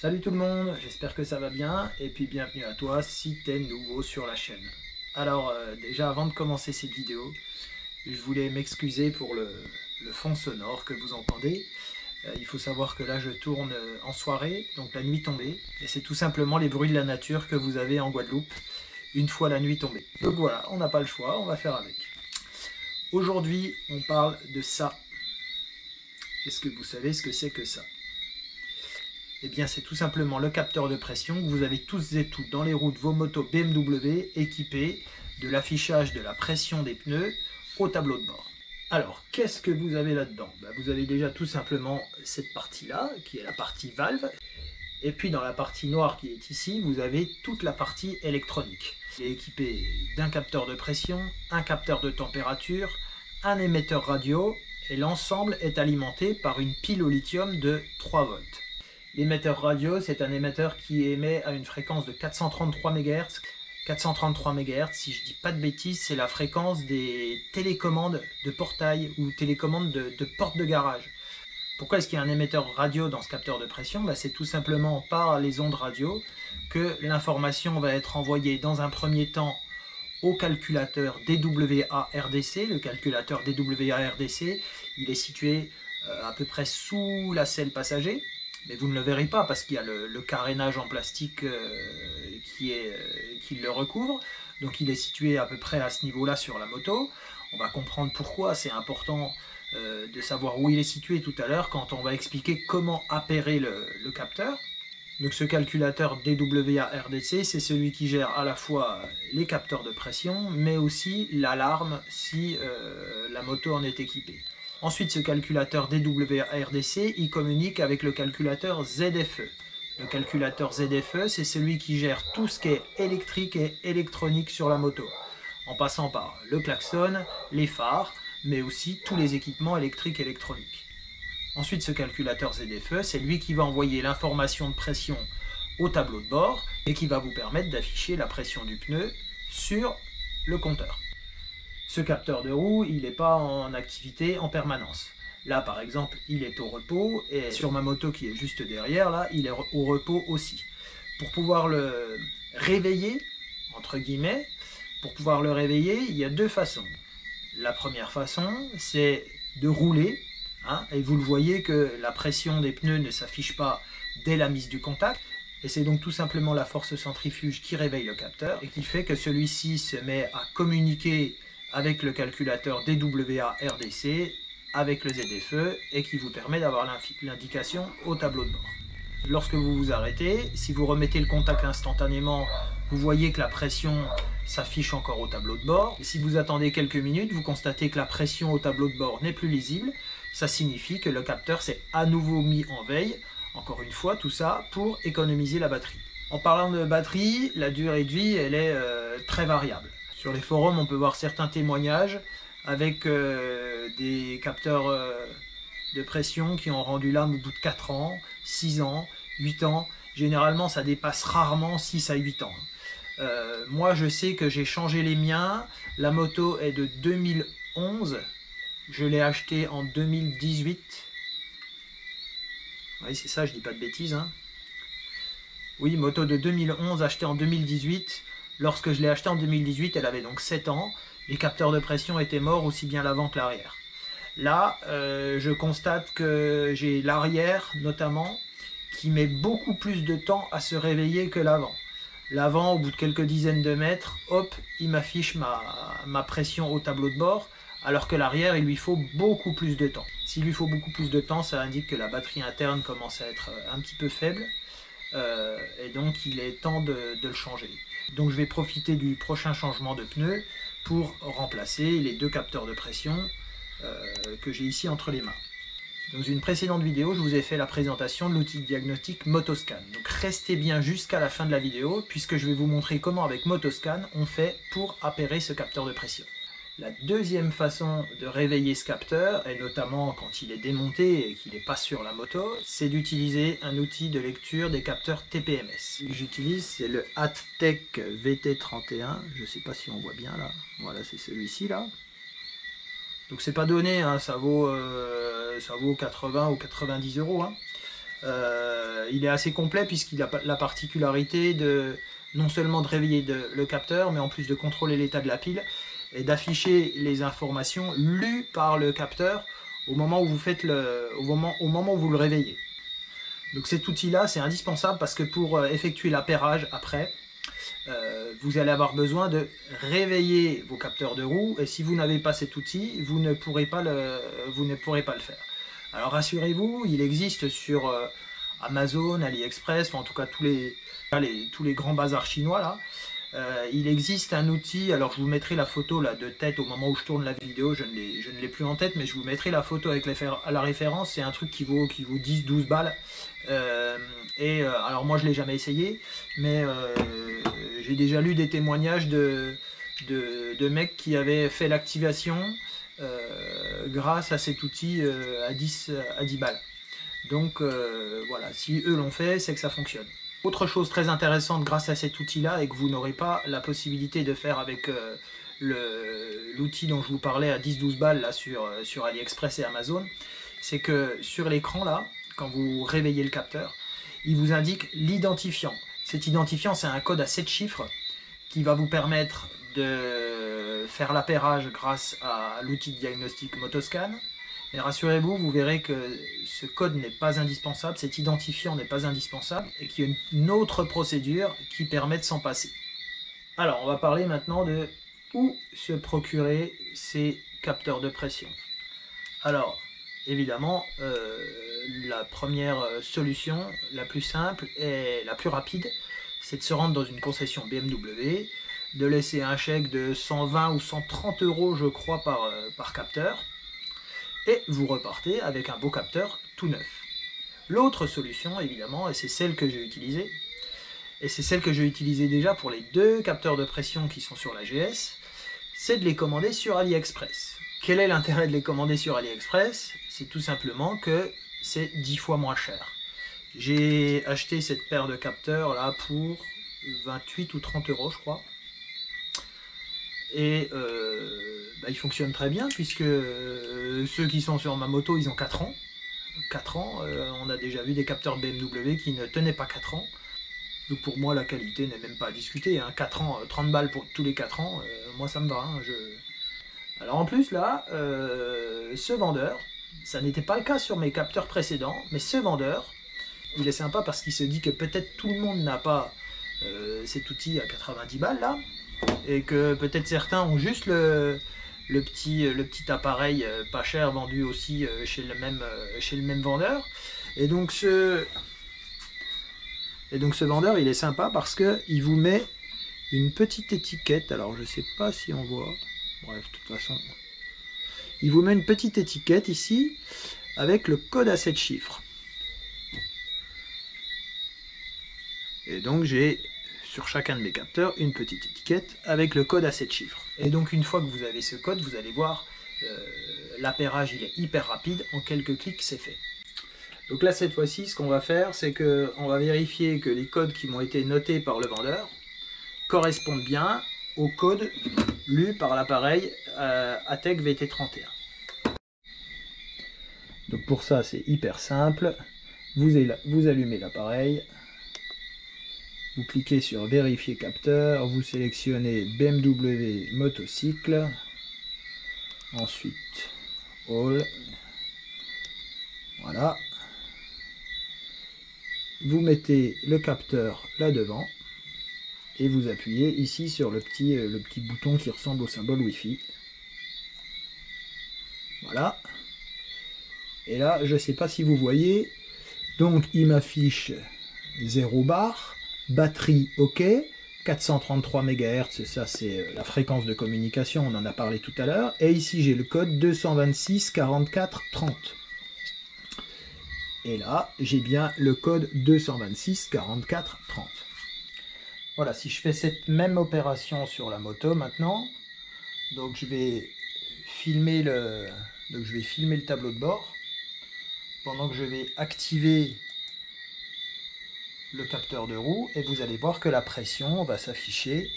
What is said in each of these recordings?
Salut tout le monde, j'espère que ça va bien et puis bienvenue à toi si tu es nouveau sur la chaîne. Alors déjà avant de commencer cette vidéo, je voulais m'excuser pour le fond sonore que vous entendez. Il faut savoir que là je tourne en soirée, donc la nuit tombée, et c'est tout simplement les bruits de la nature que vous avez en Guadeloupe une fois la nuit tombée. Donc voilà, on n'a pas le choix, on va faire avec. Aujourd'hui on parle de ça. Est-ce que vous savez ce que c'est que ça ? Eh bien, c'est tout simplement le capteur de pression que vous avez tous et toutes dans les roues de vos motos BMW équipées de l'affichage de la pression des pneus au tableau de bord. Alors, qu'est-ce que vous avez là-dedans? Vous avez déjà tout simplement cette partie-là, qui est la partie valve. Et puis dans la partie noire qui est ici, vous avez toute la partie électronique. Il est équipé d'un capteur de pression, un capteur de température, un émetteur radio, et l'ensemble est alimenté par une pile au lithium de 3 volts. L'émetteur radio, c'est un émetteur qui émet à une fréquence de 433 MHz. 433 MHz, si je dis pas de bêtises, c'est la fréquence des télécommandes de portail ou télécommandes de porte de garage. Pourquoi est-ce qu'il y a un émetteur radio dans ce capteur de pression? C'est tout simplement par les ondes radio que l'information va être envoyée dans un premier temps au calculateur DWA-RDC. Le calculateur DWA-RDC, il est situé à peu près sous la selle passager. Mais vous ne le verrez pas parce qu'il y a le carénage en plastique qui le recouvre. Donc il est situé à peu près à ce niveau-là sur la moto. On va comprendre pourquoi c'est important de savoir où il est situé tout à l'heure quand on va expliquer comment appairer le capteur. Donc ce calculateur DWA-RDC, c'est celui qui gère à la fois les capteurs de pression, mais aussi l'alarme si la moto en est équipée. Ensuite, ce calculateur DWA-RDC, il communique avec le calculateur ZFE. Le calculateur ZFE, c'est celui qui gère tout ce qui est électrique et électronique sur la moto, en passant par le klaxon, les phares, mais aussi tous les équipements électriques et électroniques. Ensuite, ce calculateur ZFE, c'est lui qui va envoyer l'information de pression au tableau de bord et qui va vous permettre d'afficher la pression du pneu sur le compteur. Ce capteur de roue, il n'est pas en activité en permanence. Là, par exemple, il est au repos, et sur ma moto qui est juste derrière, là, il est au repos aussi. Pour pouvoir le réveiller, entre guillemets, il y a deux façons. La première façon, c'est de rouler, et vous le voyez que la pression des pneus ne s'affiche pas dès la mise du contact. Et c'est donc tout simplement la force centrifuge qui réveille le capteur et qui fait que celui-ci se met à communiquer avec le calculateur DWA-RDC, avec le ZFE, et qui vous permet d'avoir l'indication au tableau de bord. Lorsque vous vous arrêtez, si vous remettez le contact instantanément, vous voyez que la pression s'affiche encore au tableau de bord. Et si vous attendez quelques minutes, vous constatez que la pression au tableau de bord n'est plus lisible. Ça signifie que le capteur s'est à nouveau mis en veille. Encore une fois, tout ça pour économiser la batterie. En parlant de batterie, la durée de vie, elle est très variable. Sur les forums, on peut voir certains témoignages avec des capteurs de pression qui ont rendu l'âme au bout de 4 ans, 6 ans, 8 ans. Généralement, ça dépasse rarement 6 à 8 ans. Moi, je sais que j'ai changé les miens. La moto est de 2011. Je l'ai achetée en 2018. Oui, c'est ça, je dis pas de bêtises. Oui, moto de 2011 achetée en 2018. Lorsque je l'ai acheté en 2018, elle avait donc 7 ans. Les capteurs de pression étaient morts aussi bien l'avant que l'arrière. Là, je constate que j'ai l'arrière notamment qui met beaucoup plus de temps à se réveiller que l'avant. L'avant, au bout de quelques dizaines de mètres, hop, il m'affiche ma pression au tableau de bord, alors que l'arrière, il lui faut beaucoup plus de temps. S'il lui faut beaucoup plus de temps, ça indique que la batterie interne commence à être un petit peu faible. Et donc il est temps de le changer. Donc je vais profiter du prochain changement de pneu pour remplacer les deux capteurs de pression que j'ai ici entre les mains. Dans une précédente vidéo, je vous ai fait la présentation de l'outil de diagnostic Motoscan. Donc restez bien jusqu'à la fin de la vidéo puisque je vais vous montrer comment avec Motoscan on fait pour appairer ce capteur de pression. La deuxième façon de réveiller ce capteur, et notamment quand il est démonté et qu'il n'est pas sur la moto, c'est d'utiliser un outil de lecture des capteurs TPMS. Ce que j'utilise, c'est le Attech VT31, je ne sais pas si on voit bien là, voilà c'est celui-ci là. Donc c'est pas donné, ça vaut 80 ou 90 euros. Il est assez complet puisqu'il a la particularité de non seulement de réveiller le capteur, mais en plus de contrôler l'état de la pile et d'afficher les informations lues par le capteur au moment où vous faites au moment où vous le réveillez. Donc cet outil-là, c'est indispensable parce que pour effectuer l'appairage après, vous allez avoir besoin de réveiller vos capteurs de roue, et si vous n'avez pas cet outil, vous ne pourrez pas le faire. Alors rassurez-vous, il existe sur Amazon, AliExpress, enfin, en tout cas tous les grands bazars chinois là. Il existe un outil, alors je vous mettrai la photo là de tête au moment où je tourne la vidéo, je ne l'ai plus en tête, mais je vous mettrai la photo avec la référence. C'est un truc qui vaut 10-12 balles. Alors moi je l'ai jamais essayé, mais j'ai déjà lu des témoignages de mecs qui avaient fait l'activation grâce à cet outil à 10 balles. Donc voilà, si eux l'ont fait, c'est que ça fonctionne. Autre chose très intéressante grâce à cet outil-là, et que vous n'aurez pas la possibilité de faire avec l'outil dont je vous parlais à 10-12 balles là, sur AliExpress et Amazon, c'est que sur l'écran là, quand vous réveillez le capteur, il vous indique l'identifiant. Cet identifiant, c'est un code à 7 chiffres qui va vous permettre de faire l'appairage grâce à l'outil de diagnostic Motoscan. Et rassurez-vous, vous verrez que ce code n'est pas indispensable, cet identifiant n'est pas indispensable, et qu'il y a une autre procédure qui permet de s'en passer. Alors, on va parler maintenant de où se procurer ces capteurs de pression. Alors, évidemment, la première solution, la plus simple et la plus rapide, c'est de se rendre dans une concession BMW, de laisser un chèque de 120 ou 130 euros, je crois, par capteur, et vous repartez avec un beau capteur tout neuf. L'autre solution, évidemment, et c'est celle que j'ai utilisée, et c'est celle que j'ai utilisée déjà pour les 2 capteurs de pression qui sont sur la GS, c'est de les commander sur AliExpress. Quel est l'intérêt de les commander sur AliExpress? C'est tout simplement que c'est 10 fois moins cher. J'ai acheté cette paire de capteurs là pour 28 ou 30 euros, je crois. Et ils fonctionnent très bien puisque ceux qui sont sur ma moto, ils ont 4 ans. 4 ans, on a déjà vu des capteurs BMW qui ne tenaient pas 4 ans. Donc pour moi, la qualité n'est même pas à discuter. 4 ans, 30 balles pour tous les 4 ans, moi ça me va. Alors en plus là, ce vendeur, ça n'était pas le cas sur mes capteurs précédents, mais ce vendeur, il est sympa parce qu'il se dit que peut-être tout le monde n'a pas cet outil à 90 balles là, et que peut-être certains ont juste le petit appareil pas cher vendu aussi chez le même vendeur. Et donc ce vendeur, il est sympa parce qu'il vous met une petite étiquette. Alors je sais pas si on voit. Bref, de toute façon, il vous met une petite étiquette ici avec le code à 7 chiffres. Et donc j'ai sur chacun de mes capteurs une petite étiquette avec le code à 7 chiffres. Et donc une fois que vous avez ce code, vous allez voir, l'appairage il est hyper rapide, en quelques clics c'est fait. Donc là cette fois-ci, ce qu'on va faire, c'est qu'on va vérifier que les codes qui m'ont été notés par le vendeur correspondent bien au code lu par l'appareil ATEC VT31. Donc pour ça c'est hyper simple, vous allumez l'appareil, vous cliquez sur vérifier capteur, vous sélectionnez BMW motocycle, ensuite All, voilà, vous mettez le capteur là devant et vous appuyez ici sur le petit bouton qui ressemble au symbole Wi-Fi. Voilà. Et là, je ne sais pas si vous voyez, donc il m'affiche 0 bar, batterie OK, 433 MHz, ça c'est la fréquence de communication, on en a parlé tout à l'heure, et ici j'ai le code 226 44 30. Et là, j'ai bien le code 226 44 30. Voilà, si je fais cette même opération sur la moto maintenant, donc je vais filmer le tableau de bord, pendant que je vais activer le capteur de roue, et vous allez voir que la pression va s'afficher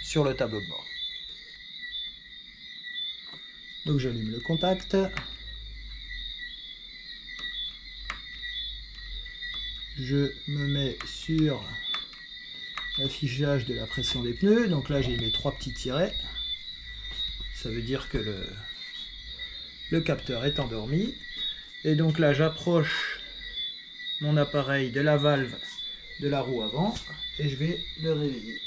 sur le tableau de bord. Donc j'allume le contact. je me mets sur l'affichage de la pression des pneus. Donc là j'ai mes 3 petits tirets. Ça veut dire que le capteur est endormi. Et donc là j'approche mon appareil de la valve de la roue avant et je vais le réveiller.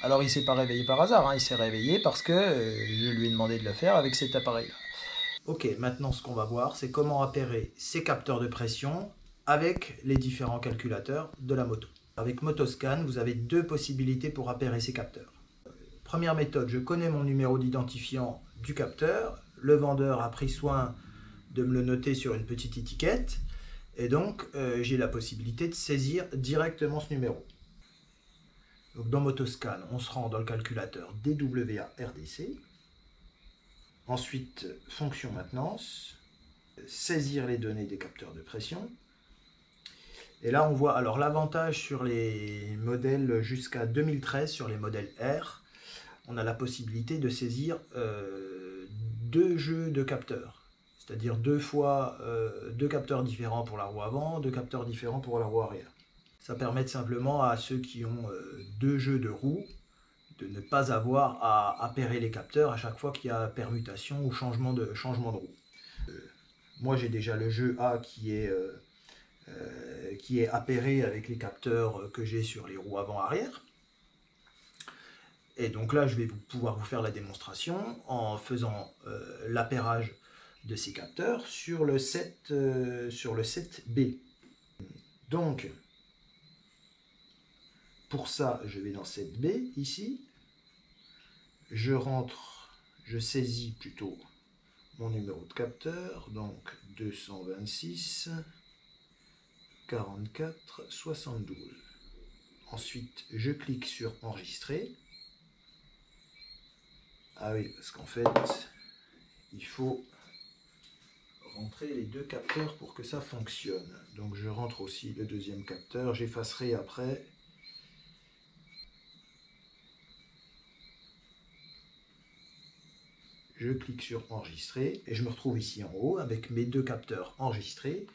Alors il ne s'est pas réveillé par hasard, hein. Il s'est réveillé parce que je lui ai demandé de le faire avec cet appareil-là. Ok, maintenant ce qu'on va voir, c'est comment appairer ces capteurs de pression avec les différents calculateurs de la moto. Avec Motoscan, vous avez 2 possibilités pour appairer ces capteurs. Première méthode, je connais mon numéro d'identifiant du capteur. Le vendeur a pris soin de me le noter sur une petite étiquette. Et donc, j'ai la possibilité de saisir directement ce numéro. Donc, dans Motoscan, on se rend dans le calculateur DWA-RDC. Ensuite, fonction maintenance, saisir les données des capteurs de pression. Et là, on voit alors l'avantage sur les modèles jusqu'à 2013, sur les modèles R, on a la possibilité de saisir 2 jeux de capteurs. C'est-à-dire 2 fois 2 capteurs différents pour la roue avant, 2 capteurs différents pour la roue arrière. Ça permet simplement à ceux qui ont 2 jeux de roues de ne pas avoir à appairer les capteurs à chaque fois qu'il y a permutation ou changement de roue. Moi j'ai déjà le jeu A qui est appairé avec les capteurs que j'ai sur les roues avant-arrière. Et donc là je vais pouvoir vous faire la démonstration en faisant l'appairage de ces capteurs sur le 7B. Donc pour ça je vais dans 7B ici. Je saisis plutôt mon numéro de capteur, donc 226 44 72. Ensuite, je clique sur enregistrer. Ah oui, parce qu'en fait, il faut rentrer les 2 capteurs pour que ça fonctionne. Donc je rentre aussi le 2e capteur, j'effacerai après. Je clique sur enregistrer et je me retrouve ici en haut avec mes 2 capteurs enregistrés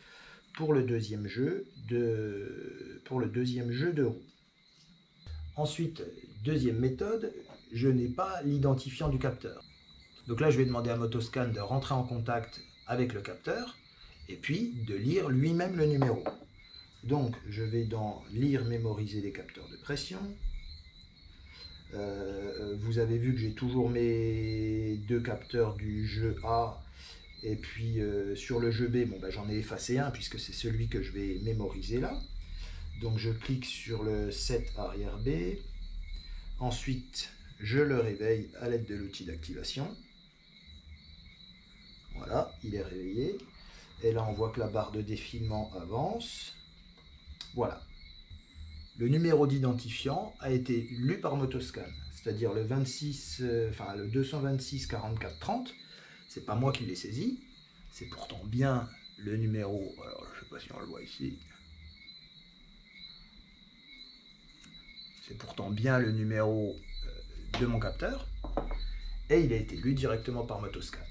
pour le 2e jeu de roue. Ensuite, 2e méthode, je n'ai pas l'identifiant du capteur. Donc là, je vais demander à Motoscan de rentrer en contact avec le capteur et puis de lire lui-même le numéro. Donc, je vais dans lire, mémoriser les capteurs de pression. Vous avez vu que j'ai toujours mes 2 capteurs du jeu A et puis sur le jeu B, bon, j'en ai effacé un puisque c'est celui que je vais mémoriser là. Donc je clique sur le 7 arrière B, ensuite je le réveille à l'aide de l'outil d'activation. Voilà, il est réveillé et là on voit que la barre de défilement avance. Voilà. Le numéro d'identifiant a été lu par Motoscan, c'est-à-dire le 226 44 30. C'est pas moi qui l'ai saisi, c'est pourtant bien le numéro. Alors je sais pas si on le voit ici. C'est pourtant bien le numéro de mon capteur et il a été lu directement par Motoscan.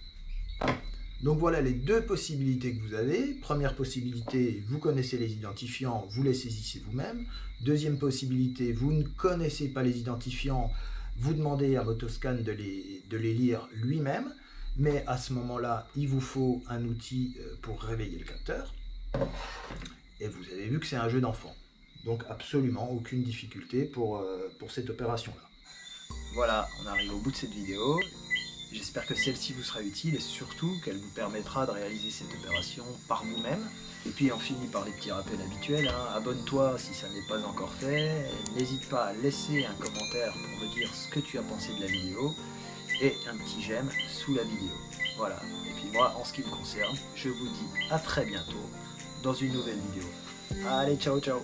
Donc voilà les 2 possibilités que vous avez. Première possibilité, vous connaissez les identifiants, vous les saisissez vous-même. Deuxième possibilité, vous ne connaissez pas les identifiants, vous demandez à Motoscan de les lire lui-même. Mais à ce moment-là, il vous faut un outil pour réveiller le capteur. Et vous avez vu que c'est un jeu d'enfant. Donc absolument aucune difficulté pour cette opération-là. Voilà, on arrive au bout de cette vidéo. J'espère que celle-ci vous sera utile et surtout qu'elle vous permettra de réaliser cette opération par vous-même. Et puis on finit par les petits rappels habituels, hein. Abonne-toi si ça n'est pas encore fait. N'hésite pas à laisser un commentaire pour me dire ce que tu as pensé de la vidéo. Et un petit j'aime sous la vidéo. Voilà. Et puis moi, en ce qui me concerne, je vous dis à très bientôt dans une nouvelle vidéo. Allez, ciao ciao.